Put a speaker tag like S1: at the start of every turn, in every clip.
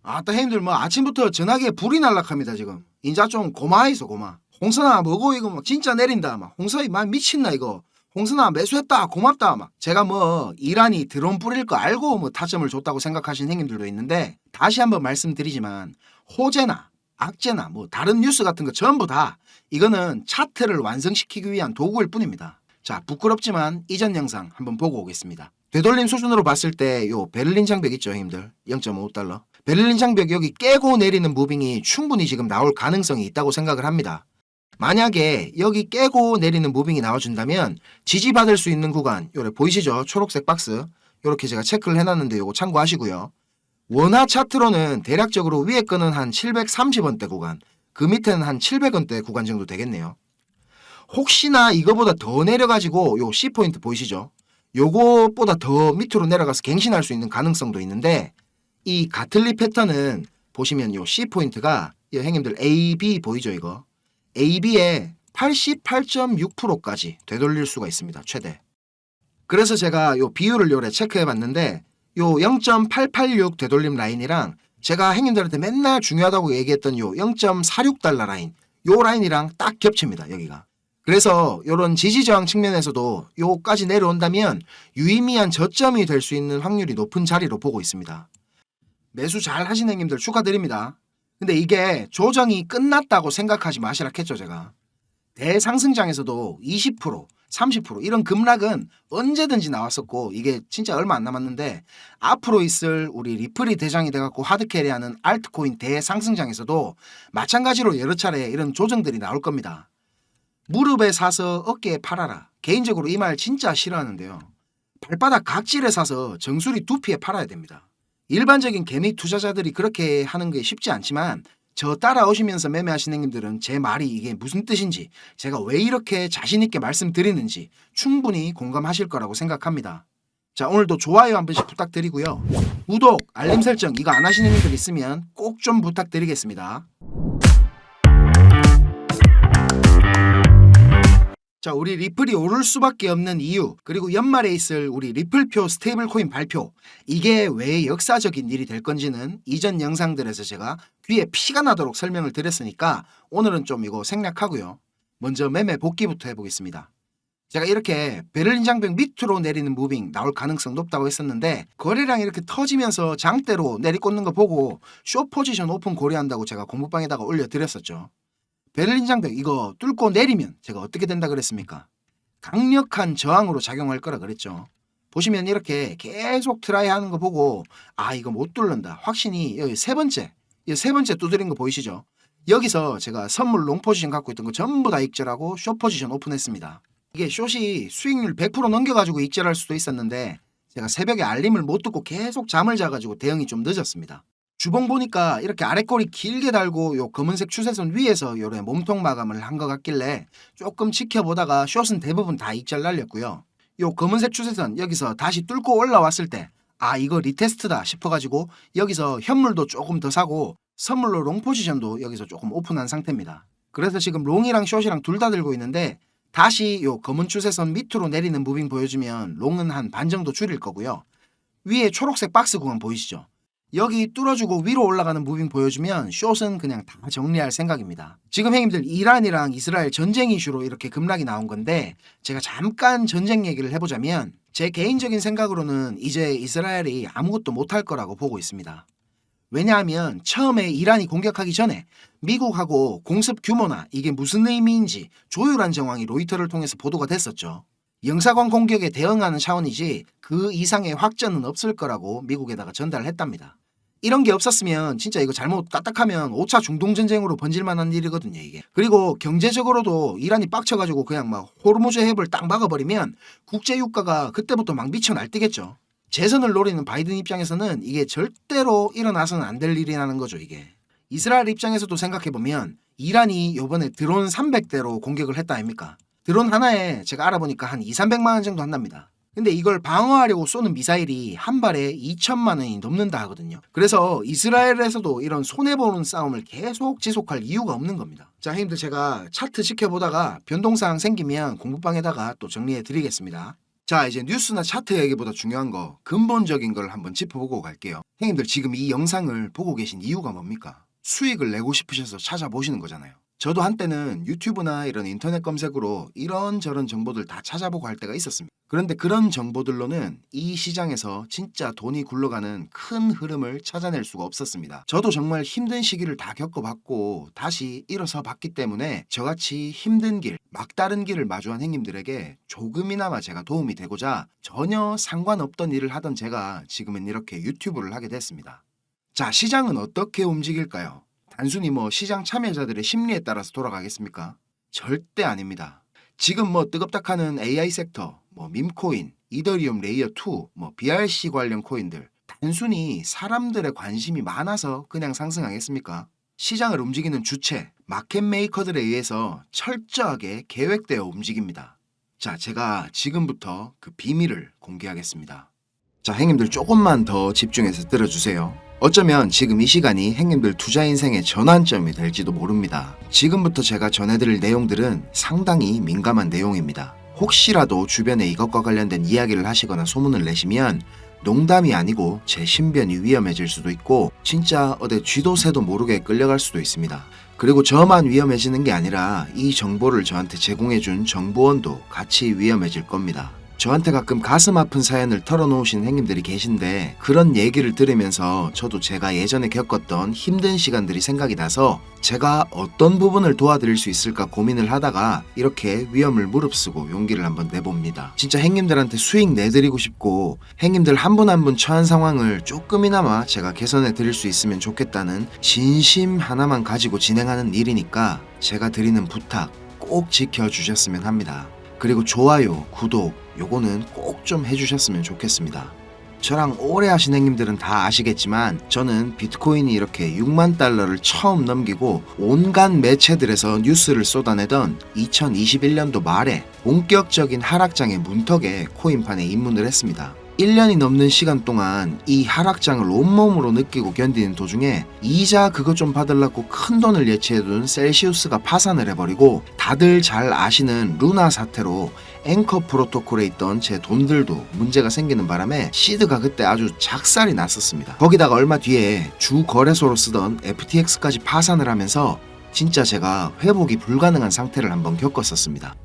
S1: 아따 형님들 뭐 아침부터 전화기에 불이 날락합니다 지금. 인자 좀 고마해서 고마. 홍선아 뭐고 이거 뭐 진짜 내린다 막. 홍선이 막 미친나 이거. 홍선아 매수했다 고맙다 막. 제가 뭐 이란이 드론 뿌릴 거 알고 뭐 타점을 줬다고 생각하신 형님들도 있는데 다시 한번 말씀드리지만 호재나 악재나 뭐 다른 뉴스 같은 거 전부 다 이거는 차트를 완성시키기 위한 도구일 뿐입니다. 자 부끄럽지만 이전 영상 한번 보고 오겠습니다. 되돌림 수준으로 봤을 때 요 베를린 장벽 있죠 형님들 0.5달러 베를린 장벽 여기 깨고 내리는 무빙이 충분히 지금 나올 가능성이 있다고 생각을 합니다. 만약에 여기 깨고 내리는 무빙이 나와준다면 지지받을 수 있는 구간 요래 보이시죠? 초록색 박스 요렇게 제가 체크를 해놨는데 요거 참고하시고요. 원화 차트로는 대략적으로 위에 거는 한 730원대 구간 그 밑에는 한 700원대 구간 정도 되겠네요. 혹시나 이거보다 더 내려가지고 요 C포인트 보이시죠? 요거보다 더 밑으로 내려가서 갱신할 수 있는 가능성도 있는데 이 가틀리 패턴은 보시면 요 C포인트가 이 형님들 AB 보이죠 이거? AB의 88.6%까지 되돌릴 수가 있습니다. 최대. 그래서 제가 요 비율을 요래 체크해 봤는데 요 0.886 되돌림 라인이랑 제가 형님들한테 맨날 중요하다고 얘기했던 요 0.46달러 라인 요 라인이랑 딱 겹칩니다. 여기가. 그래서 요런 지지저항 측면에서도 요까지 내려온다면 유의미한 저점이 될 수 있는 확률이 높은 자리로 보고 있습니다. 매수 잘 하신 형님들 축하드립니다. 근데 이게 조정이 끝났다고 생각하지 마시라 했죠 제가. 대상승장에서도 20% 30% 이런 급락은 언제든지 나왔었고 이게 진짜 얼마 안 남았는데 앞으로 있을 우리 리플이 대장이 돼갖고 하드캐리하는 알트코인 대상승장에서도 마찬가지로 여러 차례 이런 조정들이 나올 겁니다. 무릎에 사서 어깨에 팔아라. 개인적으로 이 말 진짜 싫어하는데요. 발바닥 각질에 사서 정수리 두피에 팔아야 됩니다. 일반적인 개미 투자자들이 그렇게 하는 게 쉽지 않지만 저 따라오시면서 매매하시는 형님들은 제 말이 이게 무슨 뜻인지 제가 왜 이렇게 자신있게 말씀드리는지 충분히 공감하실 거라고 생각합니다. 자 오늘도 좋아요 한 번씩 부탁드리고요. 구독, 알림 설정 이거 안 하시는 분들 있으면 꼭 좀 부탁드리겠습니다. 자 우리 리플이 오를 수밖에 없는 이유 그리고 연말에 있을 우리 리플표 스테이블 코인 발표 이게 왜 역사적인 일이 될 건지는 이전 영상들에서 제가 귀에 피가 나도록 설명을 드렸으니까 오늘은 좀 이거 생략하고요. 먼저 매매 복귀부터 해보겠습니다. 제가 이렇게 베를린 장벽 밑으로 내리는 무빙 나올 가능성 높다고 했었는데 거래량 이렇게 터지면서 장대로 내리꽂는 거 보고 숏 포지션 오픈 고려한다고 제가 공부방에다가 올려드렸었죠. 베를린 장벽 이거 뚫고 내리면 제가 어떻게 된다 그랬습니까? 강력한 저항으로 작용할 거라 그랬죠. 보시면 이렇게 계속 트라이 하는 거 보고 아 이거 못 뚫는다 확신이 여기 세 번째 두드린 거 보이시죠? 여기서 제가 선물 롱 포지션 갖고 있던 거 전부 다 익절하고 숏 포지션 오픈했습니다. 이게 숏이 수익률 100% 넘겨가지고 익절할 수도 있었는데 제가 새벽에 알림을 못 듣고 계속 잠을 자가지고 대응이 좀 늦었습니다. 주봉 보니까 이렇게 아랫꼬리 길게 달고 요 검은색 추세선 위에서 요래 몸통 마감을 한 것 같길래 조금 지켜보다가 숏은 대부분 다 익절 날렸고요. 요 검은색 추세선 여기서 다시 뚫고 올라왔을 때 아 이거 리테스트다 싶어가지고 여기서 현물도 조금 더 사고 선물로 롱 포지션도 여기서 조금 오픈한 상태입니다. 그래서 지금 롱이랑 숏이랑 둘 다 들고 있는데 다시 요 검은 추세선 밑으로 내리는 무빙 보여주면 롱은 한 반 정도 줄일 거고요. 위에 초록색 박스 구간 보이시죠? 여기 뚫어주고 위로 올라가는 무빙 보여주면 숏은 그냥 다 정리할 생각입니다. 지금 형님들 이란이랑 이스라엘 전쟁 이슈로 이렇게 급락이 나온 건데 제가 잠깐 전쟁 얘기를 해보자면 제 개인적인 생각으로는 이제 이스라엘이 아무것도 못할 거라고 보고 있습니다. 왜냐하면 처음에 이란이 공격하기 전에 미국하고 공습 규모나 이게 무슨 의미인지 조율한 정황이 로이터를 통해서 보도가 됐었죠. 영사관 공격에 대응하는 차원이지 그 이상의 확전은 없을 거라고 미국에다가 전달을 했답니다. 이런 게 없었으면 진짜 이거 잘못 까딱하면 5차 중동전쟁으로 번질 만한 일이거든요 이게. 그리고 경제적으로도 이란이 빡쳐가지고 그냥 막 호르무즈 해협을 딱 막아버리면 국제유가가 그때부터 막 미쳐 날뛰겠죠. 재선을 노리는 바이든 입장에서는 이게 절대로 일어나서는 안 될 일이라는 거죠 이게. 이스라엘 입장에서도 생각해보면 이란이 요번에 드론 300대로 공격을 했다 아닙니까? 드론 하나에 제가 알아보니까 한 200~300만 원 정도 한답니다. 근데 이걸 방어하려고 쏘는 미사일이 한 발에 2천만 원이 넘는다 하거든요. 그래서 이스라엘에서도 이런 손해보는 싸움을 계속 지속할 이유가 없는 겁니다. 자 형님들 제가 차트 지켜보다가 변동사항 생기면 공부방에다가 또 정리해 드리겠습니다. 자, 이제 뉴스나 차트 얘기보다 중요한 거, 근본적인 걸 한번 짚어보고 갈게요. 형님들 지금 이 영상을 보고 계신 이유가 뭡니까? 수익을 내고 싶으셔서 찾아보시는 거잖아요. 저도 한때는 유튜브나 이런 인터넷 검색으로 이런저런 정보들 다 찾아보고 할 때가 있었습니다. 그런데 그런 정보들로는 이 시장에서 진짜 돈이 굴러가는 큰 흐름을 찾아낼 수가 없었습니다. 저도 정말 힘든 시기를 다 겪어봤고 다시 일어서 봤기 때문에 저같이 힘든 길, 막다른 길을 마주한 형님들에게 조금이나마 제가 도움이 되고자 전혀 상관없던 일을 하던 제가 지금은 이렇게 유튜브를 하게 됐습니다. 자, 시장은 어떻게 움직일까요? 단순히 시장 참여자들의 심리에 따라서 돌아가겠습니까? 절대 아닙니다. 지금 뜨겁다하는 AI 섹터, 밈코인, 이더리움 레이어 2, BRC 관련 코인들 단순히 사람들의 관심이 많아서 그냥 상승하겠습니까? 시장을 움직이는 주체, 마켓 메이커들에 의해서 철저하게 계획되어 움직입니다. 자, 제가 지금부터 그 비밀을 공개하겠습니다. 자, 형님들 조금만 더 집중해서 들어주세요. 어쩌면 지금 이 시간이 형님들 투자 인생의 전환점이 될지도 모릅니다. 지금부터 제가 전해드릴 내용들은 상당히 민감한 내용입니다. 혹시라도 주변에 이것과 관련된 이야기를 하시거나 소문을 내시면 농담이 아니고 제 신변이 위험해질 수도 있고 진짜 어디 쥐도 새도 모르게 끌려갈 수도 있습니다. 그리고 저만 위험해지는 게 아니라 이 정보를 저한테 제공해준 정보원도 같이 위험해질 겁니다. 저한테 가끔 가슴 아픈 사연을 털어놓으신 형님들이 계신데 그런 얘기를 들으면서 저도 제가 예전에 겪었던 힘든 시간들이 생각이 나서 제가 어떤 부분을 도와드릴 수 있을까 고민을 하다가 이렇게 위험을 무릅쓰고 용기를 한번 내봅니다. 진짜 형님들한테 수익 내드리고 싶고 형님들 한 분 한 분 처한 상황을 조금이나마 제가 개선해 드릴 수 있으면 좋겠다는 진심 하나만 가지고 진행하는 일이니까 제가 드리는 부탁 꼭 지켜주셨으면 합니다. 그리고 좋아요, 구독 요거는 꼭 좀 해주셨으면 좋겠습니다. 저랑 오래 하신 형님들은 다 아시겠지만 저는 비트코인이 이렇게 6만 달러를 처음 넘기고 온갖 매체들에서 뉴스를 쏟아내던 2021년도 말에 본격적인 하락장의 문턱에 코인판에 입문을 했습니다. 1년이 넘는 시간 동안 이 하락장을 온몸으로 느끼고 견디는 도중에 이자 그거 좀 받으려고 큰 돈을 예치해둔 셀시우스가 파산을 해버리고 다들 잘 아시는 루나 사태로 앵커 프로토콜에 있던 제 돈들도 문제가 생기는 바람에 시드가 그때 아주 작살이 났었습니다. 거기다가 얼마 뒤에 주 거래소로 쓰던 FTX까지 파산을 하면서 진짜 제가 회복이 불가능한 상태를 한번 겪었었습니다.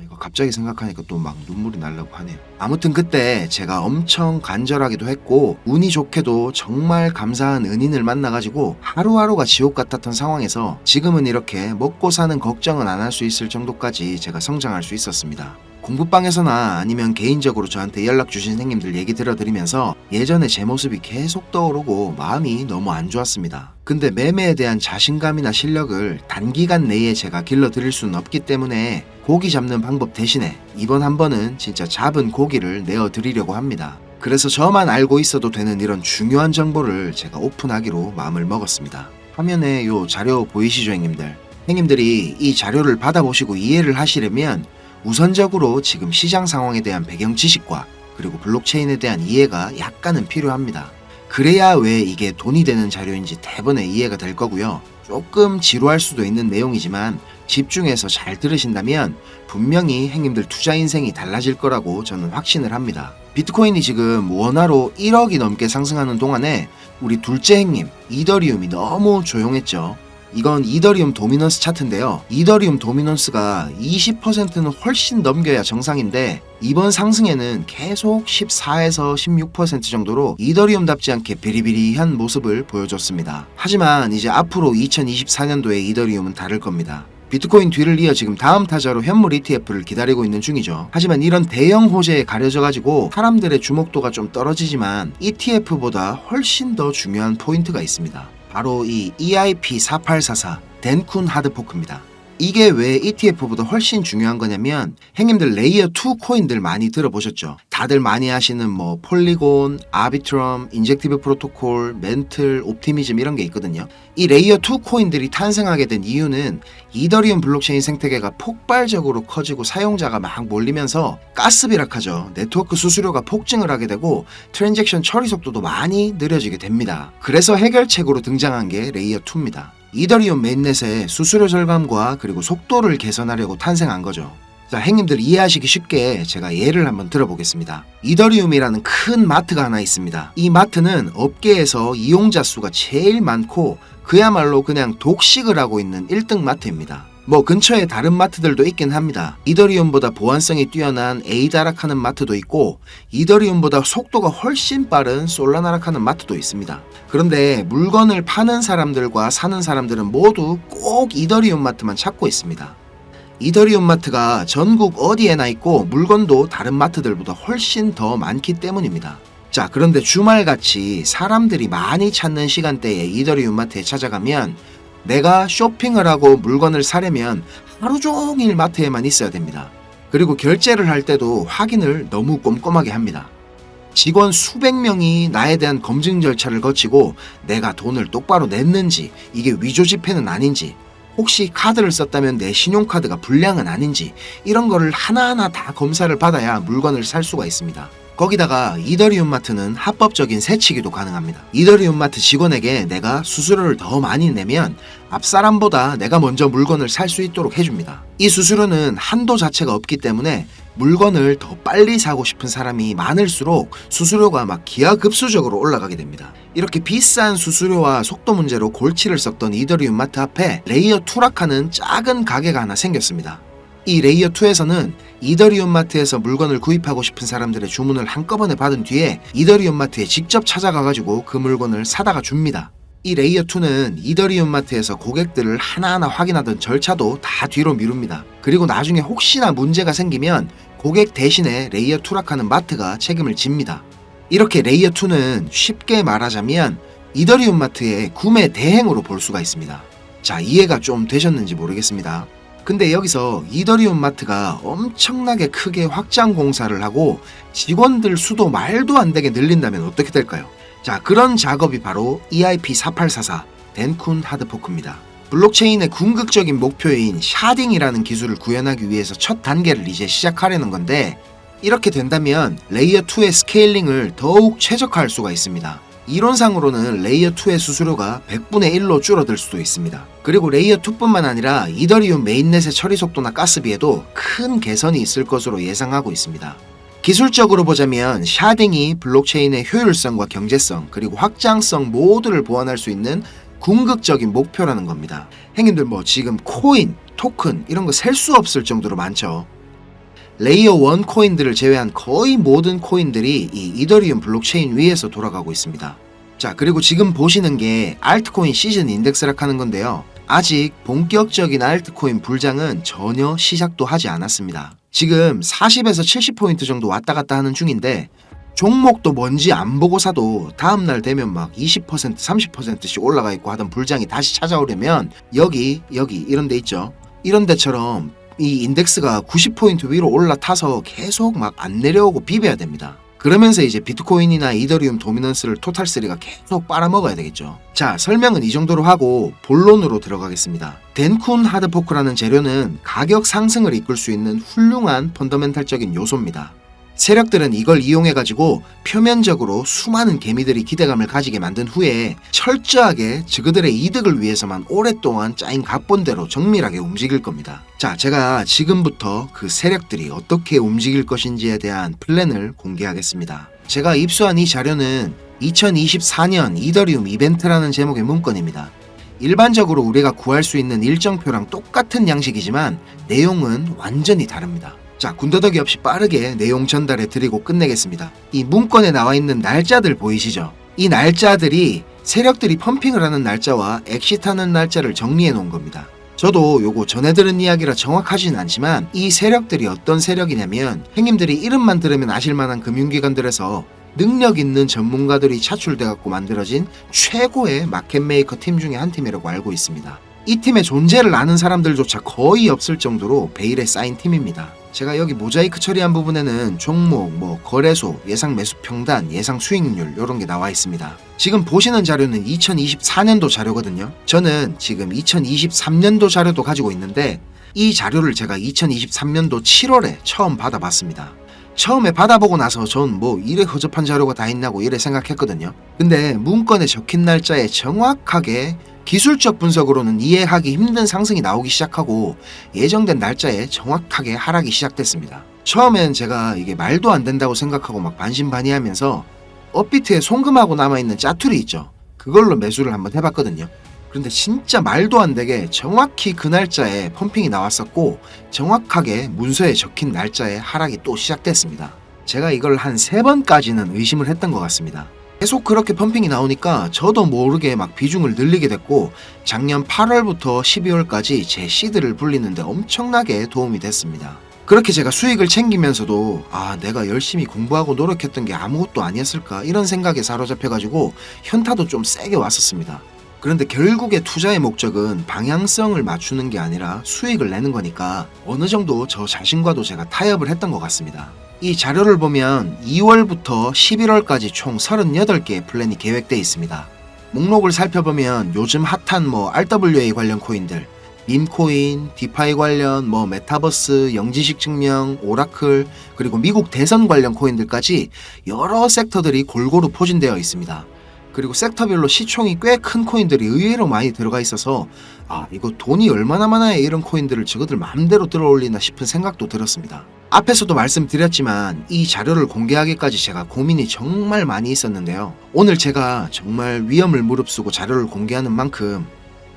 S1: 이거 갑자기 생각하니까 또 막 눈물이 나려고 하네요. 아무튼 그때 제가 엄청 간절하기도 했고 운이 좋게도 정말 감사한 은인을 만나가지고 하루하루가 지옥 같았던 상황에서 지금은 이렇게 먹고 사는 걱정은 안 할 수 있을 정도까지 제가 성장할 수 있었습니다. 공부방에서나 아니면 개인적으로 저한테 연락 주신 형님들 얘기 들어드리면서 예전에 제 모습이 계속 떠오르고 마음이 너무 안 좋았습니다. 근데 매매에 대한 자신감이나 실력을 단기간 내에 제가 길러드릴 수는 없기 때문에 고기 잡는 방법 대신에 이번 한 번은 진짜 잡은 고기를 내어드리려고 합니다. 그래서 저만 알고 있어도 되는 이런 중요한 정보를 제가 오픈하기로 마음을 먹었습니다. 화면에 요 자료 보이시죠 형님들? 형님들이 이 자료를 받아보시고 이해를 하시려면 우선적으로 지금 시장 상황에 대한 배경 지식과 그리고 블록체인에 대한 이해가 약간은 필요합니다. 그래야 왜 이게 돈이 되는 자료인지 대번에 이해가 될 거고요. 조금 지루할 수도 있는 내용이지만 집중해서 잘 들으신다면 분명히 형님들 투자 인생이 달라질 거라고 저는 확신을 합니다. 비트코인이 지금 원화로 1억이 넘게 상승하는 동안에 우리 둘째 형님 이더리움이 너무 조용했죠. 이건 이더리움 도미넌스 차트인데요. 이더리움 도미넌스가 20%는 훨씬 넘겨야 정상인데 이번 상승에는 계속 14에서 16% 정도로 이더리움답지 않게 비리비리한 모습을 보여줬습니다. 하지만 이제 앞으로 2024년도에 이더리움은 다를 겁니다. 비트코인 뒤를 이어 지금 다음 타자로 현물 ETF를 기다리고 있는 중이죠. 하지만 이런 대형 호재에 가려져가지고 사람들의 주목도가 좀 떨어지지만 ETF보다 훨씬 더 중요한 포인트가 있습니다. 바로 이 EIP4844 덴쿤 하드포크입니다. 이게 왜 ETF보다 훨씬 중요한 거냐면 형님들 레이어 2 코인들 많이 들어보셨죠? 다들 많이 하시는 폴리곤, 아비트럼, 인젝티브 프로토콜, 멘틀, 옵티미즘 이런 게 있거든요. 이 레이어 2 코인들이 탄생하게 된 이유는 이더리움 블록체인 생태계가 폭발적으로 커지고 사용자가 막 몰리면서 가스비락하죠. 네트워크 수수료가 폭증을 하게 되고 트랜잭션 처리 속도도 많이 느려지게 됩니다. 그래서 해결책으로 등장한 게 레이어 2입니다. 이더리움 메인넷의 수수료 절감과 그리고 속도를 개선하려고 탄생한 거죠. 자, 형님들 이해하시기 쉽게 제가 예를 한번 들어보겠습니다. 이더리움이라는 큰 마트가 하나 있습니다. 이 마트는 업계에서 이용자 수가 제일 많고 그야말로 그냥 독식을 하고 있는 1등 마트입니다. 뭐 근처에 다른 마트들도 있긴 합니다. 이더리움보다 보안성이 뛰어난 에이다락하는 마트도 있고 이더리움보다 속도가 훨씬 빠른 솔라나락하는 마트도 있습니다. 그런데 물건을 파는 사람들과 사는 사람들은 모두 꼭 이더리움 마트만 찾고 있습니다. 이더리움 마트가 전국 어디에나 있고 물건도 다른 마트들보다 훨씬 더 많기 때문입니다. 자, 그런데 주말같이 사람들이 많이 찾는 시간대에 이더리움 마트에 찾아가면 내가 쇼핑을 하고 물건을 사려면 하루 종일 마트에만 있어야 됩니다. 그리고 결제를 할 때도 확인을 너무 꼼꼼하게 합니다. 직원 수백 명이 나에 대한 검증 절차를 거치고 내가 돈을 똑바로 냈는지, 이게 위조 지폐는 아닌지, 혹시 카드를 썼다면 내 신용카드가 불량은 아닌지, 이런 거를 하나하나 다 검사를 받아야 물건을 살 수가 있습니다. 거기다가 이더리움 마트는 합법적인 세치기도 가능합니다. 이더리움 마트 직원에게 내가 수수료를 더 많이 내면 앞사람보다 내가 먼저 물건을 살 수 있도록 해줍니다. 이 수수료는 한도 자체가 없기 때문에 물건을 더 빨리 사고 싶은 사람이 많을수록 수수료가 막 기하급수적으로 올라가게 됩니다. 이렇게 비싼 수수료와 속도 문제로 골치를 썩던 이더리움 마트 앞에 레이어 투락하는 작은 가게가 하나 생겼습니다. 이 레이어 2에서는 이더리움 마트에서 물건을 구입하고 싶은 사람들의 주문을 한꺼번에 받은 뒤에 이더리움 마트에 직접 찾아가가지고 그 물건을 사다가 줍니다. 이 레이어 2는 이더리움 마트에서 고객들을 하나하나 확인하던 절차도 다 뒤로 미룹니다. 그리고 나중에 혹시나 문제가 생기면 고객 대신에 레이어 투락하는 마트가 책임을 집니다. 이렇게 레이어 2는 쉽게 말하자면 이더리움 마트의 구매 대행으로 볼 수가 있습니다. 자, 이해가 좀 되셨는지 모르겠습니다. 근데 여기서 이더리움 마트가 엄청나게 크게 확장 공사를 하고 직원들 수도 말도 안 되게 늘린다면 어떻게 될까요? 자, 그런 작업이 바로 EIP4844 덴쿤 하드포크입니다. 블록체인의 궁극적인 목표인 샤딩이라는 기술을 구현하기 위해서 첫 단계를 이제 시작하려는 건데, 이렇게 된다면 레이어 2의 스케일링을 더욱 최적화할 수가 있습니다. 이론상으로는 레이어 2의 수수료가 100분의 1로 줄어들 수도 있습니다. 그리고 레이어 2뿐만 아니라 이더리움 메인넷의 처리 속도나 가스비에도 큰 개선이 있을 것으로 예상하고 있습니다. 기술적으로 보자면 샤딩이 블록체인의 효율성과 경제성 그리고 확장성 모두를 보완할 수 있는 궁극적인 목표라는 겁니다. 형님들 뭐 지금 코인, 토큰 이런 거 셀 수 없을 정도로 많죠. 레이어 1 코인들을 제외한 거의 모든 코인들이 이 이더리움 블록체인 위에서 돌아가고 있습니다. 자, 그리고 지금 보시는 게 알트코인 시즌 인덱스락 하는 건데요. 아직 본격적인 알트코인 불장은 전혀 시작도 하지 않았습니다. 지금 40에서 70포인트 정도 왔다 갔다 하는 중인데 종목도 뭔지 안 보고 사도 다음날 되면 막 20%, 30%씩 올라가 있고 하던 불장이 다시 찾아오려면 여기 이런 데 있죠. 이런 데처럼 이 인덱스가 90포인트 위로 올라타서 계속 막 안 내려오고 비벼야 됩니다. 그러면서 이제 비트코인이나 이더리움 도미넌스를 토탈3가 계속 빨아먹어야 되겠죠. 자, 설명은 이 정도로 하고 본론으로 들어가겠습니다. 덴쿤 하드포크라는 재료는 가격 상승을 이끌 수 있는 훌륭한 펀더멘탈적인 요소입니다. 세력들은 이걸 이용해가지고 표면적으로 수많은 개미들이 기대감을 가지게 만든 후에 철저하게 그들의 이득을 위해서만 오랫동안 짜인 각본대로 정밀하게 움직일 겁니다. 자, 제가 지금부터 그 세력들이 어떻게 움직일 것인지에 대한 플랜을 공개하겠습니다. 제가 입수한 이 자료는 2024년 이더리움 이벤트라는 제목의 문건입니다. 일반적으로 우리가 구할 수 있는 일정표랑 똑같은 양식이지만 내용은 완전히 다릅니다. 자, 군더더기 없이 빠르게 내용 전달해 드리고 끝내겠습니다. 이 문건에 나와 있는 날짜들 보이시죠? 이 날짜들이 세력들이 펌핑을 하는 날짜와 엑시트하는 날짜를 정리해 놓은 겁니다. 저도 요거 전해 들은 이야기라 정확하진 않지만 이 세력들이 어떤 세력이냐면 형님들이 이름만 들으면 아실만한 금융기관들에서 능력 있는 전문가들이 차출돼 갖고 만들어진 최고의 마켓메이커 팀 중에 한 팀이라고 알고 있습니다. 이 팀의 존재를 아는 사람들조차 거의 없을 정도로 베일에 쌓인 팀입니다. 제가 여기 모자이크 처리한 부분에는 종목, 거래소, 예상 매수 평단, 예상 수익률 이런 게 나와 있습니다. 지금 보시는 자료는 2024년도 자료거든요. 저는 지금 2023년도 자료도 가지고 있는데 이 자료를 제가 2023년도 7월에 처음 받아봤습니다. 처음에 받아보고 나서 전 뭐 이래 허접한 자료가 다 있냐고 이래 생각했거든요. 근데 문건에 적힌 날짜에 정확하게 기술적 분석으로는 이해하기 힘든 상승이 나오기 시작하고 예정된 날짜에 정확하게 하락이 시작됐습니다. 처음엔 제가 이게 말도 안 된다고 생각하고 막 반신반의하면서 업비트에 송금하고 남아있는 짜투리 있죠. 그걸로 매수를 한번 해봤거든요. 그런데 진짜 말도 안 되게 정확히 그 날짜에 펌핑이 나왔었고 정확하게 문서에 적힌 날짜에 하락이 또 시작됐습니다. 제가 이걸 한 3번까지는 의심을 했던 것 같습니다. 계속 그렇게 펌핑이 나오니까 저도 모르게 막 비중을 늘리게 됐고 작년 8월부터 12월까지 제 시드를 불리는데 엄청나게 도움이 됐습니다. 그렇게 제가 수익을 챙기면서도 내가 열심히 공부하고 노력했던 게 아무것도 아니었을까 이런 생각에 사로잡혀가지고 현타도 좀 세게 왔었습니다. 그런데 결국에 투자의 목적은 방향성을 맞추는 게 아니라 수익을 내는 거니까 어느 정도 저 자신과도 제가 타협을 했던 것 같습니다. 이 자료를 보면 2월부터 11월까지 총 38개의 플랜이 계획되어 있습니다. 목록을 살펴보면 요즘 핫한 RWA 관련 코인들, 밈코인, 디파이 관련 메타버스, 영지식 증명, 오라클, 그리고 미국 대선 관련 코인들까지 여러 섹터들이 골고루 포진되어 있습니다. 그리고 섹터별로 시총이 꽤 큰 코인들이 의외로 많이 들어가 있어서 이거 돈이 얼마나 많아야 이런 코인들을 저거들 마음대로 들어올리나 싶은 생각도 들었습니다. 앞에서도 말씀드렸지만 이 자료를 공개하기까지 제가 고민이 정말 많이 있었는데요. 오늘 제가 정말 위험을 무릅쓰고 자료를 공개하는 만큼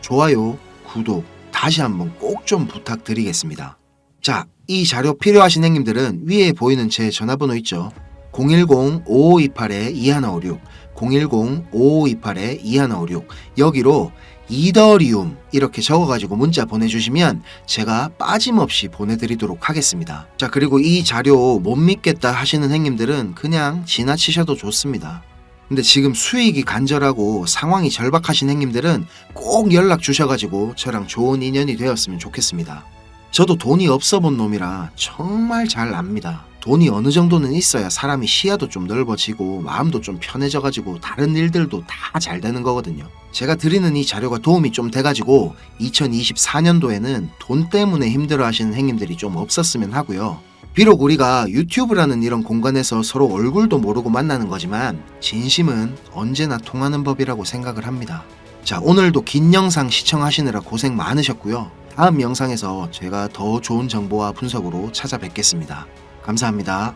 S1: 좋아요, 구독 다시 한번 꼭 좀 부탁드리겠습니다. 자, 이 자료 필요하신 형님들은 위에 보이는 제 전화번호 있죠. 010-5528-2156 010-5528-2156 여기로 이더리움 이렇게 적어가지고 문자 보내주시면 제가 빠짐없이 보내드리도록 하겠습니다. 자, 그리고 이 자료 못 믿겠다 하시는 형님들은 그냥 지나치셔도 좋습니다. 근데 지금 수익이 간절하고 상황이 절박하신 형님들은 꼭 연락 주셔가지고 저랑 좋은 인연이 되었으면 좋겠습니다. 저도 돈이 없어 본 놈이라 정말 잘 압니다. 돈이 어느 정도는 있어야 사람이 시야도 좀 넓어지고 마음도 좀 편해져가지고 다른 일들도 다 잘 되는 거거든요. 제가 드리는 이 자료가 도움이 좀 돼가지고 2024년도에는 돈 때문에 힘들어 하시는 행님들이 좀 없었으면 하고요. 비록 우리가 유튜브라는 이런 공간에서 서로 얼굴도 모르고 만나는 거지만 진심은 언제나 통하는 법이라고 생각을 합니다. 자, 오늘도 긴 영상 시청하시느라 고생 많으셨고요. 다음 영상에서 제가 더 좋은 정보와 분석으로 찾아뵙겠습니다. 감사합니다.